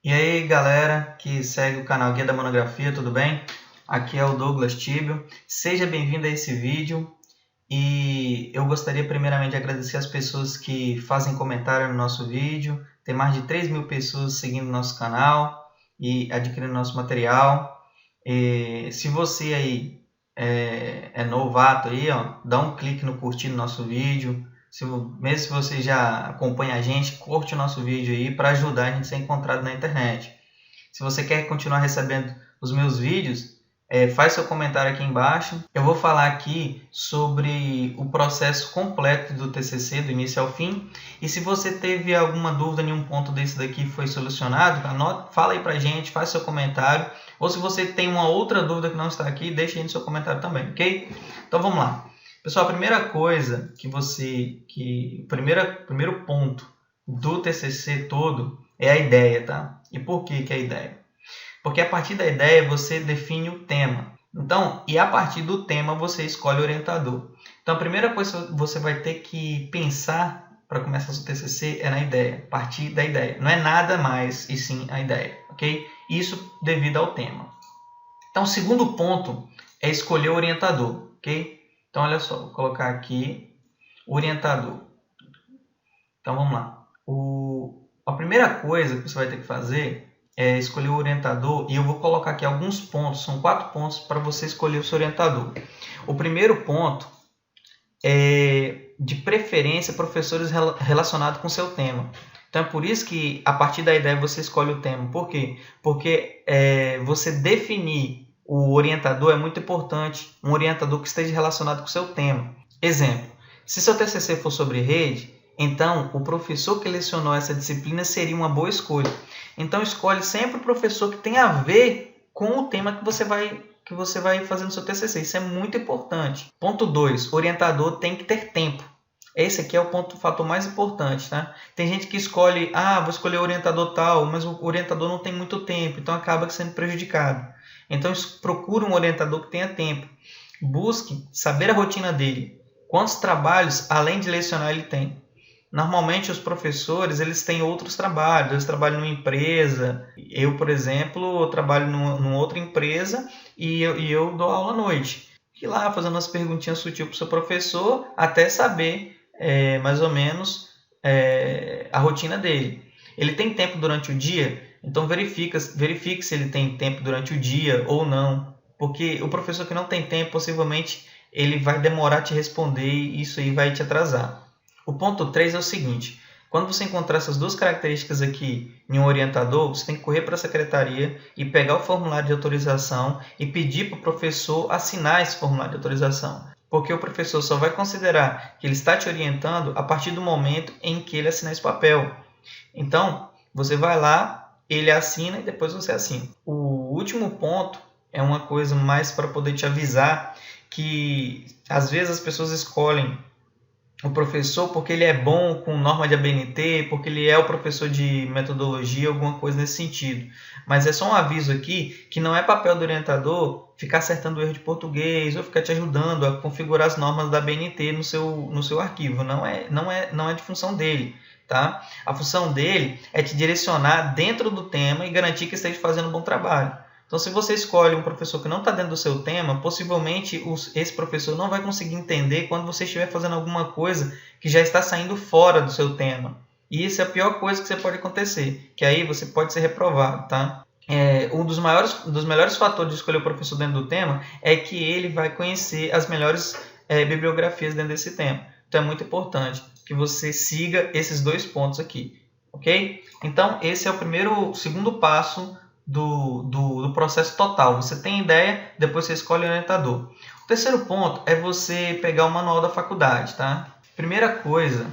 E aí galera que segue o canal Guia da Monografia, tudo bem? Aqui é o Douglas Tibio, seja bem-vindo a esse vídeo e eu gostaria primeiramente de agradecer as pessoas que fazem comentário no nosso vídeo. Tem mais de 3.000 pessoas seguindo nosso canal e adquirindo nosso material. Se você aí é novato aí, ó, dá um clique no curtir no nosso vídeo. Mesmo se você já acompanha a gente, curte o nosso vídeo aí para ajudar a gente a ser encontrado na internet. Se você quer continuar recebendo os meus vídeos, faz seu comentário aqui embaixo. Eu vou falar aqui sobre o processo completo do TCC, do início ao fim. E se você teve alguma dúvida em um ponto desse daqui foi solucionado, fala aí pra gente, faz seu comentário. Ou se você tem uma outra dúvida que não está aqui, deixa aí no seu comentário também, ok? Então vamos lá. Pessoal, a primeira coisa primeiro ponto do TCC todo é a ideia, tá? E por que é a ideia? Porque a partir da ideia você define o tema. Então, e a partir do tema você escolhe o orientador. Então, a primeira coisa que você vai ter que pensar para começar o seu TCC é na ideia, partir da ideia. Não é nada mais, e sim a ideia, ok? Isso devido ao tema. Então, o segundo ponto é escolher o orientador, ok? Então, olha só, vou colocar aqui orientador. Então, vamos lá. A primeira coisa que você vai ter que fazer é escolher o orientador. E eu vou colocar aqui alguns pontos, são 4 pontos para você escolher o seu orientador. O primeiro ponto é, de preferência, professores relacionados com o seu tema. Então, é por isso que, a partir da ideia, você escolhe o tema. Por quê? Porque você definir o orientador é muito importante, um orientador que esteja relacionado com o seu tema. Exemplo, se seu TCC for sobre rede, então o professor que lecionou essa disciplina seria uma boa escolha. Então escolhe sempre o professor que tem a ver com o tema que você vai fazer no seu TCC. Isso é muito importante. Ponto 2, o orientador tem que ter tempo. Esse aqui é o fator mais importante, tá? Tem gente que escolhe, vou escolher o orientador tal, mas o orientador não tem muito tempo, então acaba sendo prejudicado. Então, procure um orientador que tenha tempo. Busque saber a rotina dele. Quantos trabalhos, além de lecionar, ele tem? Normalmente, os professores eles têm outros trabalhos. Eles trabalham numa empresa. Eu, por exemplo, trabalho numa outra empresa e eu dou aula à noite. E lá, fazendo umas perguntinhas sutis para o seu professor, até saber mais ou menos a rotina dele. Ele tem tempo durante o dia? Então verifique se ele tem tempo durante o dia ou não, porque o professor que não tem tempo, possivelmente ele vai demorar a te responder e isso aí vai te atrasar. O ponto 3 é o seguinte, quando você encontrar essas duas características aqui em um orientador, você tem que correr para a secretaria e pegar o formulário de autorização e pedir para o professor assinar esse formulário de autorização, porque o professor só vai considerar que ele está te orientando a partir do momento em que ele assinar esse papel. Então, você vai lá, ele assina e depois você assina. O último ponto é uma coisa mais para poder te avisar que às vezes as pessoas escolhem o professor porque ele é bom com norma de ABNT, porque ele é o professor de metodologia, alguma coisa nesse sentido. Mas é só um aviso aqui que não é papel do orientador ficar acertando o erro de português ou ficar te ajudando a configurar as normas da ABNT no seu arquivo. Não é de função dele. Tá? A função dele é te direcionar dentro do tema e garantir que esteja fazendo um bom trabalho. Então, se você escolhe um professor que não está dentro do seu tema, possivelmente esse professor não vai conseguir entender quando você estiver fazendo alguma coisa que já está saindo fora do seu tema. E isso é a pior coisa que pode acontecer, que aí você pode ser reprovado. Tá? Um dos melhores fatores de escolher o professor dentro do tema é que ele vai conhecer as melhores bibliografias dentro desse tema. Então, é muito importante que você siga esses 2 pontos aqui, ok? Então, esse é o segundo passo do processo total. Você tem ideia, depois você escolhe o orientador. O terceiro ponto é você pegar o manual da faculdade, tá? Primeira coisa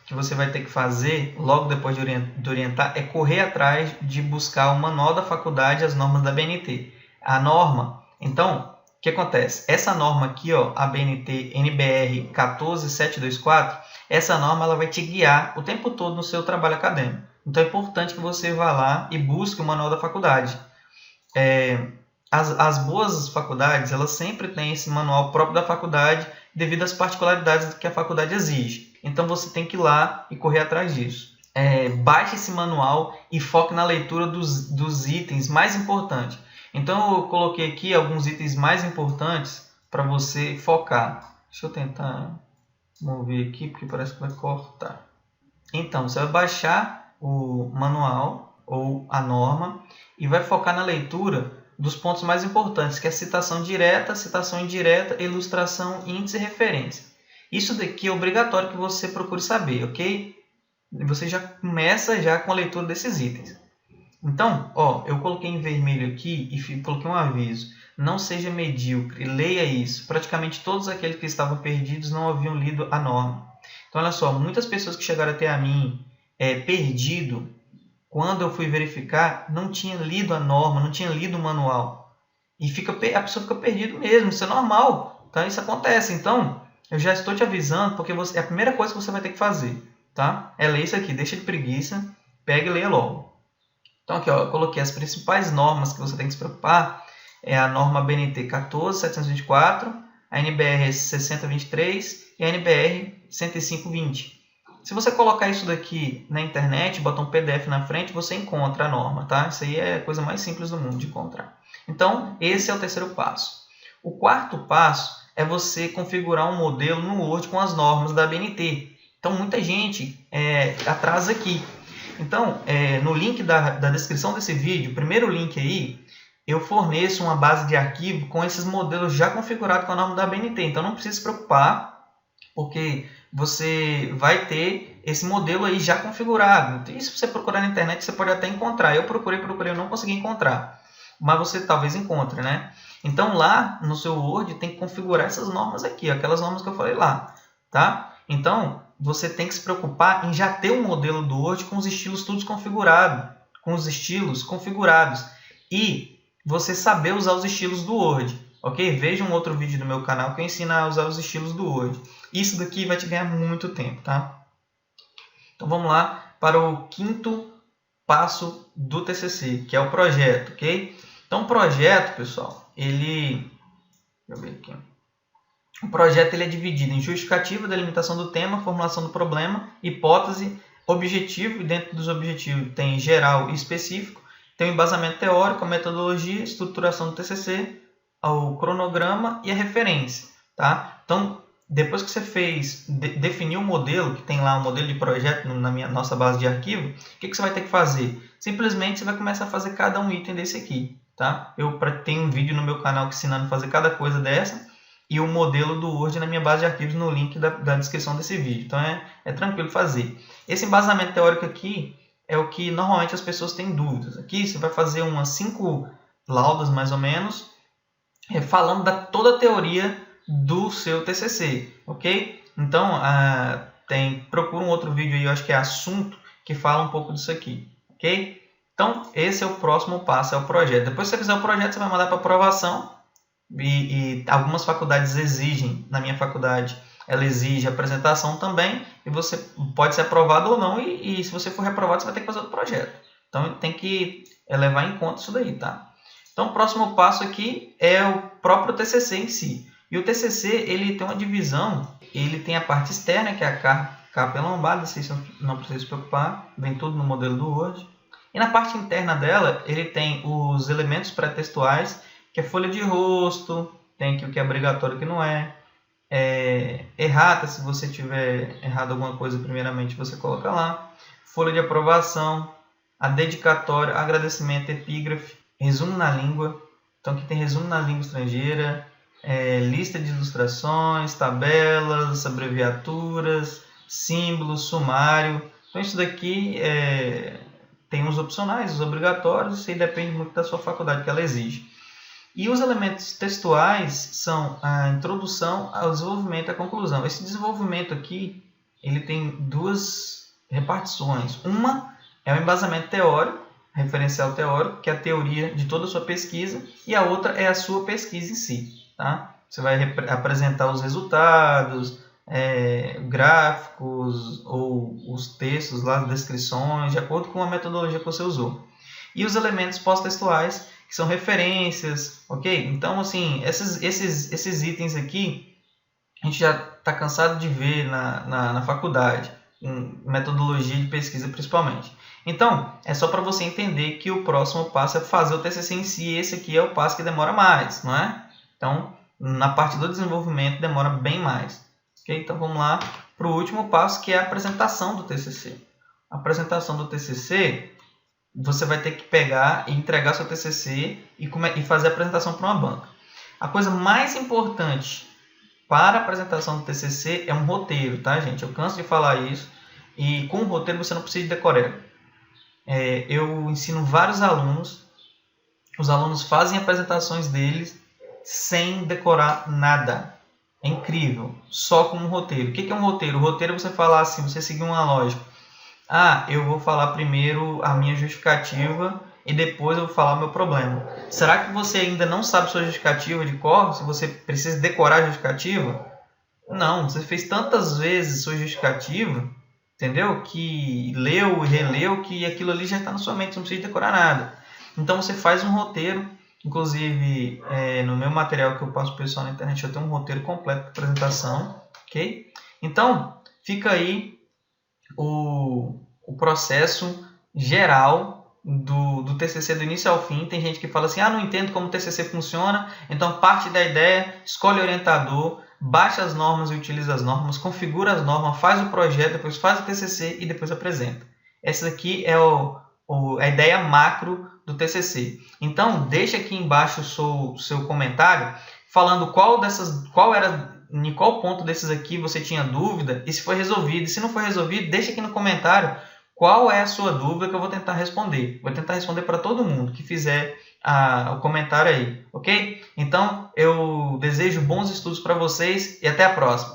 que você vai ter que fazer, logo depois de orientar, é correr atrás de buscar o manual da faculdade e as normas da ABNT. A norma, então, o que acontece? Essa norma aqui, ó, ABNT NBR 14724, essa norma ela vai te guiar o tempo todo no seu trabalho acadêmico. Então é importante que você vá lá e busque o manual da faculdade. As boas faculdades elas sempre têm esse manual próprio da faculdade devido às particularidades que a faculdade exige. Então você tem que ir lá e correr atrás disso. baixe esse manual e foque na leitura dos itens mais importantes. Então eu coloquei aqui alguns itens mais importantes para você focar. Deixa eu tentar mover aqui porque parece que vai cortar. Então você vai baixar o manual ou a norma e vai focar na leitura dos pontos mais importantes, que é citação direta, citação indireta, ilustração, índice e referência. Isso daqui é obrigatório que você procure saber, ok? Você já começa com a leitura desses itens. Então, eu coloquei em vermelho aqui e coloquei um aviso. Não seja medíocre, leia isso. Praticamente todos aqueles que estavam perdidos não haviam lido a norma. Então, olha só, muitas pessoas que chegaram até a mim perdido, quando eu fui verificar, não tinha lido a norma, não tinha lido o manual. E a pessoa fica perdida mesmo, isso é normal, tá? Isso acontece. Então, eu já estou te avisando, porque é a primeira coisa que você vai ter que fazer, tá? É ler isso aqui, deixa de preguiça, pega e leia logo. Então, aqui, eu coloquei as principais normas que você tem que se preocupar. É a norma BNT 14724, a NBR 6023 e a NBR 10520. Se você colocar isso daqui na internet, botar um PDF na frente, você encontra a norma, tá? Isso aí é a coisa mais simples do mundo de encontrar. Então, esse é o terceiro passo. O quarto passo é você configurar um modelo no Word com as normas da BNT. Então, muita gente atrasa aqui. Então, no link da descrição desse vídeo, o primeiro link aí, eu forneço uma base de arquivo com esses modelos já configurados com a norma da BNT. Então, não precisa se preocupar, porque você vai ter esse modelo aí já configurado. E se você procurar na internet, você pode até encontrar. Eu procurei, eu não consegui encontrar. Mas você talvez encontre, né? Então, lá no seu Word, tem que configurar essas normas aqui, aquelas normas que eu falei lá, tá? Então, você tem que se preocupar em já ter um modelo do Word com os estilos todos configurados, e você saber usar os estilos do Word, ok? Veja um outro vídeo do meu canal que eu ensino a usar os estilos do Word. Isso daqui vai te ganhar muito tempo, tá? Então vamos lá para o quinto passo do TCC, que é o projeto, ok? Então o projeto, pessoal, deixa eu ver aqui. O projeto ele é dividido em justificativa, delimitação do tema, formulação do problema, hipótese, objetivo, e dentro dos objetivos tem geral e específico, tem o embasamento teórico, a metodologia, estruturação do TCC, o cronograma e a referência, tá? Então, depois que você definiu o modelo, que tem lá um modelo de projeto na nossa base de arquivo, o que você vai ter que fazer? Simplesmente você vai começar a fazer cada um item desse aqui, tá? Eu tenho um vídeo no meu canal ensinando a fazer cada coisa dessa, e o modelo do Word na minha base de arquivos no link da descrição desse vídeo. Então é tranquilo fazer. Esse embasamento teórico aqui é o que normalmente as pessoas têm dúvidas. Aqui você vai fazer umas 5 laudas mais ou menos, falando toda a teoria do seu TCC, ok? Então procura um outro vídeo aí, eu acho que é assunto, que fala um pouco disso aqui, ok? Então esse é o próximo passo, é o projeto. Depois que você fizer o projeto, você vai mandar para aprovação. E algumas faculdades exigem, na minha faculdade, ela exige apresentação também, e você pode ser aprovado ou não, e se você for reprovado, você vai ter que fazer outro projeto. Então, tem que levar em conta isso daí, tá? Então, o próximo passo aqui é o próprio TCC em si. E o TCC, ele tem uma divisão, ele tem a parte externa, que é a capa e lombada, vocês não precisam se preocupar, vem tudo no modelo do Word. E na parte interna dela, ele tem os elementos pré-textuais, que é folha de rosto, tem aqui o que é obrigatório e o que não é. Errata, se você tiver errado alguma coisa, primeiramente você coloca lá. Folha de aprovação, a dedicatória, agradecimento, epígrafe, resumo na língua. Então aqui tem resumo na língua estrangeira, lista de ilustrações, tabelas, abreviaturas, símbolos, sumário. Então isso daqui tem os opcionais, os obrigatórios, isso aí depende muito da sua faculdade que ela exige. E os elementos textuais são a introdução, ao desenvolvimento e a conclusão. Esse desenvolvimento aqui, ele tem duas repartições. Uma é o embasamento teórico, referencial teórico, que é a teoria de toda a sua pesquisa, e a outra é a sua pesquisa em si, tá? Você vai apresentar os resultados, gráficos ou os textos lá, as descrições, de acordo com a metodologia que você usou. E os elementos pós-textuais, que são referências, ok? Então, assim, esses itens aqui, a gente já está cansado de ver na faculdade. metodologia de pesquisa principalmente. Então, é só para você entender que o próximo passo é fazer o TCC em si. Esse aqui é o passo que demora mais, não é? Então, na parte do desenvolvimento demora bem mais. Okay? Então, vamos lá para o último passo, que é a apresentação do TCC. A apresentação do TCC, você vai ter que pegar e entregar seu TCC e fazer a apresentação para uma banca. A coisa mais importante para a apresentação do TCC é um roteiro, tá, gente? Eu canso de falar isso. E com o roteiro você não precisa de decoreba. Eu ensino vários alunos. Os alunos fazem apresentações deles sem decorar nada. É incrível. Só com um roteiro. O que é um roteiro? O roteiro é você falar assim, você seguir uma lógica. Eu vou falar primeiro a minha justificativa e depois eu vou falar o meu problema. Será que você ainda não sabe sua justificativa de cor? Se você precisa decorar a justificativa? Não, você fez tantas vezes sua justificativa, entendeu? Que leu e releu, que aquilo ali já está na sua mente, não precisa decorar nada. Então você faz um roteiro, inclusive no meu material que eu passo para o pessoal na internet, eu tenho um roteiro completo de apresentação, ok? Então, fica aí o processo geral do TCC do início ao fim. Tem gente que fala assim, não entendo como o TCC funciona, então parte da ideia, escolhe o orientador, baixa as normas e utiliza as normas, configura as normas, faz o projeto, depois faz o TCC e depois apresenta. Essa aqui é a ideia macro do TCC. Então, deixa aqui embaixo o seu comentário falando em qual ponto desses aqui você tinha dúvida e se foi resolvido. E se não foi resolvido, deixa aqui no comentário qual é a sua dúvida que eu vou tentar responder. Vou tentar responder para todo mundo que fizer o comentário aí, ok? Então, eu desejo bons estudos para vocês e até a próxima.